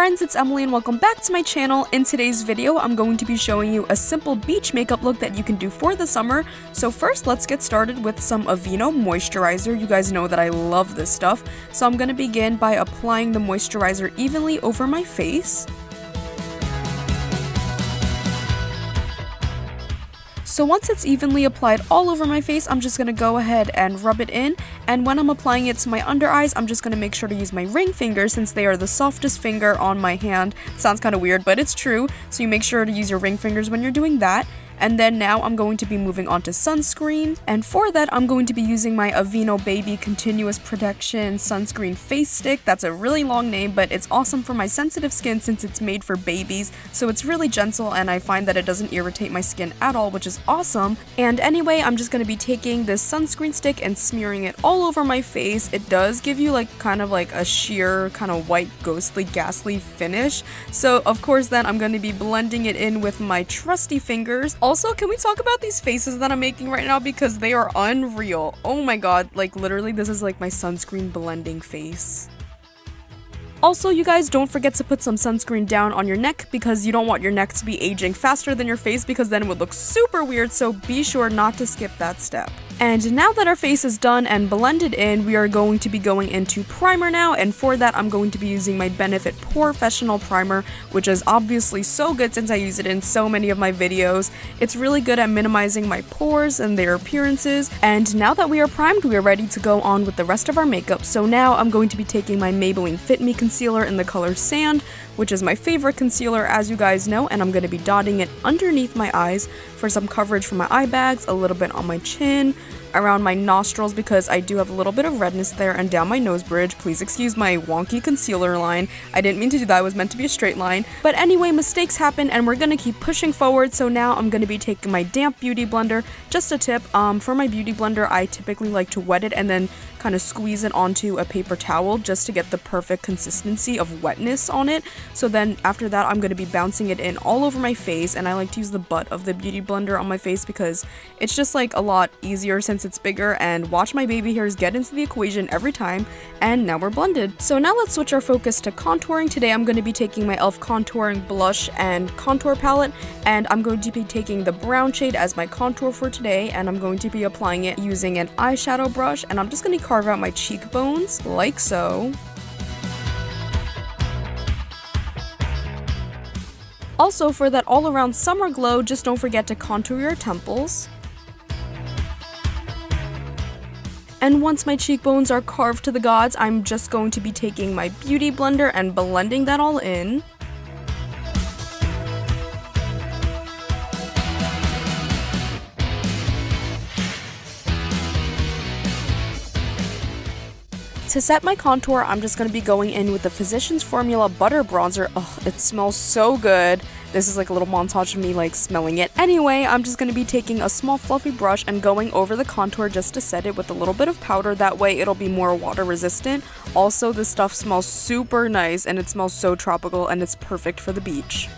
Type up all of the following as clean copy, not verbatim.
friends, it's Emily and welcome back to my channel. In today's video, I'm going to be showing you a simple beach makeup look that you can do for the summer. So first, let's get started with some Aveeno moisturizer. You guys know that I love this stuff. So I'm going to begin by applying the moisturizer evenly over my face. So once it's evenly applied all over my face, I'm just going to go ahead and rub it in, and when I'm applying it to my under eyes, I'm just going to make sure to use my ring finger since they are the softest finger on my hand. It sounds kind of weird, but it's true, so you make sure to use your ring fingers when you're doing that. And then now I'm going to be moving on to sunscreen, and for that I'm going to be using my Aveeno Baby Continuous Protection Sunscreen Face Stick. That's a really long name, but it's awesome for my sensitive skin since it's made for babies, so it's really gentle and I find that it doesn't irritate my skin at all, which is awesome. And anyway, I'm just going to be taking this sunscreen stick and smearing it all over my face. It does give you kind of a sheer, kind of white, ghostly, ghastly finish, so of course then I'm going to be blending it in with my trusty fingers. Also, can we talk about these faces that I'm making right now because they are unreal? Oh my god, literally this is my sunscreen blending face. Also, you guys don't forget to put some sunscreen down on your neck because you don't want your neck to be aging faster than your face because then it would look super weird, so be sure not to skip that step. And now that our face is done and blended in, we are going to be going into primer now, and for that I'm going to be using my Benefit Professional Primer, which is obviously so good since I use it in so many of my videos. It's really good at minimizing my pores and their appearances, and now that we are primed, we are ready to go on with the rest of our makeup. So now I'm going to be taking my Maybelline Fit Me Concealer in the color Sand, which is my favorite concealer as you guys know, and I'm going to be dotting it underneath my eyes for some coverage for my eye bags, a little bit on my chin, around my nostrils because I do have a little bit of redness there, and down my nose bridge. Please excuse my wonky concealer line. I didn't mean to do that, it was meant to be a straight line. But anyway, mistakes happen and we're gonna keep pushing forward, so now I'm gonna be taking my damp beauty blender. Just a tip, for my beauty blender, I typically like to wet it and then kind of squeeze it onto a paper towel just to get the perfect consistency of wetness on it. So then after that, I'm going to be bouncing it in all over my face, and I like to use the butt of the beauty blender on my face because it's just a lot easier since it's bigger, and watch my baby hairs get into the equation every time. And now we're blended. So now let's switch our focus to contouring. Today I'm going to be taking my e.l.f. contouring blush and contour palette, and I'm going to be taking the brown shade as my contour for today, and I'm going to be applying it using an eyeshadow brush, and I'm just going to carve out my cheekbones like so. Also, for that all-around summer glow, just don't forget to contour your temples. And once my cheekbones are carved to the gods, I'm just going to be taking my beauty blender and blending that all in. To set my contour, I'm just going to be going in with the Physicians Formula Butter Bronzer. Ugh, it smells so good. This is a little montage of me smelling it. Anyway, I'm just going to be taking a small fluffy brush and going over the contour just to set it with a little bit of powder. That way it'll be more water resistant. Also, this stuff smells super nice and it smells so tropical and it's perfect for the beach.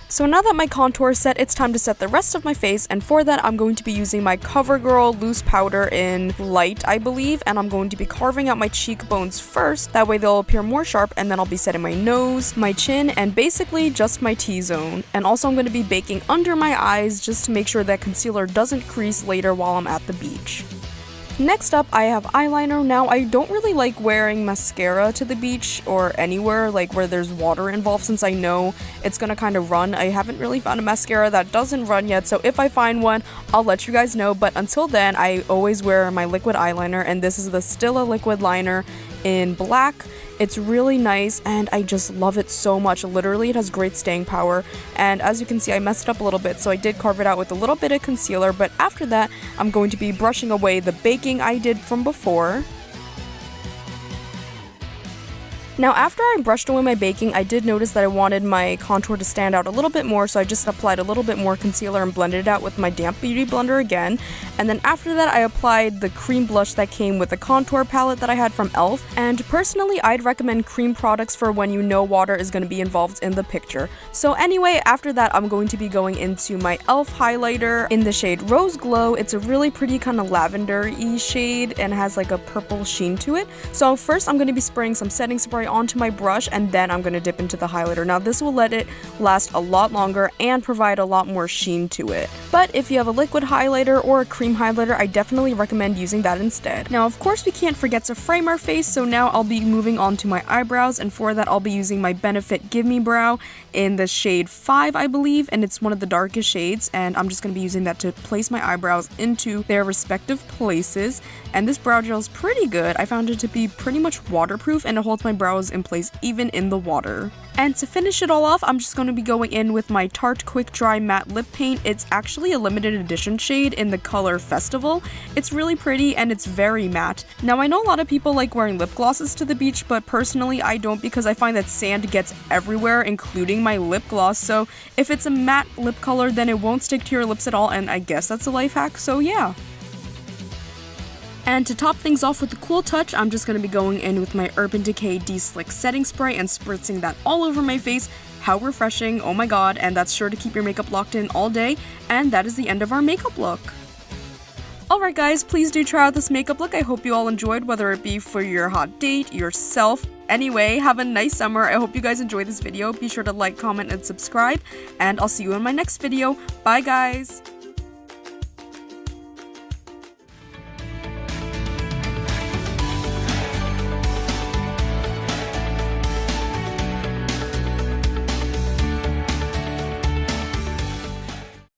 So now that my contour is set, it's time to set the rest of my face, and for that I'm going to be using my CoverGirl loose powder in light, I believe, and I'm going to be carving out my cheekbones first. That way they'll appear more sharp, and then I'll be setting my nose, my chin, and basically just my T-zone. And also I'm going to be baking under my eyes just to make sure that concealer doesn't crease later while I'm at the beach. Next up, I have eyeliner. Now, I don't really like wearing mascara to the beach or anywhere where there's water involved since I know it's gonna kind of run. I haven't really found a mascara that doesn't run yet, so if I find one, I'll let you guys know. But until then, I always wear my liquid eyeliner, and this is the Stila liquid liner in black. It's really nice and I just love it so much. Literally, it has great staying power, and as you can see, I messed it up a little bit, so I did carve it out with a little bit of concealer, but after that I'm going to be brushing away the baking I did from before. Now, after I brushed away my baking, I did notice that I wanted my contour to stand out a little bit more, so I just applied a little bit more concealer and blended it out with my damp beauty blender again. And then after that, I applied the cream blush that came with the contour palette that I had from e.l.f. And personally, I'd recommend cream products for when you know water is going to be involved in the picture. So anyway, after that, I'm going to be going into my e.l.f. highlighter in the shade Rose Glow. It's a really pretty kind of lavender-y shade and has a purple sheen to it. So first, I'm going to be spraying some setting spray spray onto my brush, and then I'm going to dip into the highlighter. Now this will let it last a lot longer and provide a lot more sheen to it. But if you have a liquid highlighter or a cream highlighter, I definitely recommend using that instead. Now of course we can't forget to frame our face, so now I'll be moving on to my eyebrows, and for that I'll be using my Benefit Give Me Brow in the shade 5, I believe, and it's one of the darkest shades, and I'm just going to be using that to place my eyebrows into their respective places. And this brow gel is pretty good. I found it to be pretty much waterproof, and it holds my brows in place even in the water. And to finish it all off, I'm just going to be going in with my Tarte Quick Dry Matte Lip Paint. It's actually a limited edition shade in the color Festival. It's really pretty and it's very matte. Now I know a lot of people like wearing lip glosses to the beach, but personally I don't, because I find that sand gets everywhere, including my lip gloss. So if it's a matte lip color, then it won't stick to your lips at all, and I guess that's a life hack, so yeah. And to top things off with a cool touch, I'm just going to be going in with my Urban Decay De-Slick Setting Spray and spritzing that all over my face. How refreshing, oh my god, and that's sure to keep your makeup locked in all day. And that is the end of our makeup look. Alright guys, please do try out this makeup look. I hope you all enjoyed, whether it be for your hot date, yourself. Anyway, have a nice summer. I hope you guys enjoyed this video. Be sure to like, comment, and subscribe, and I'll see you in my next video. Bye guys!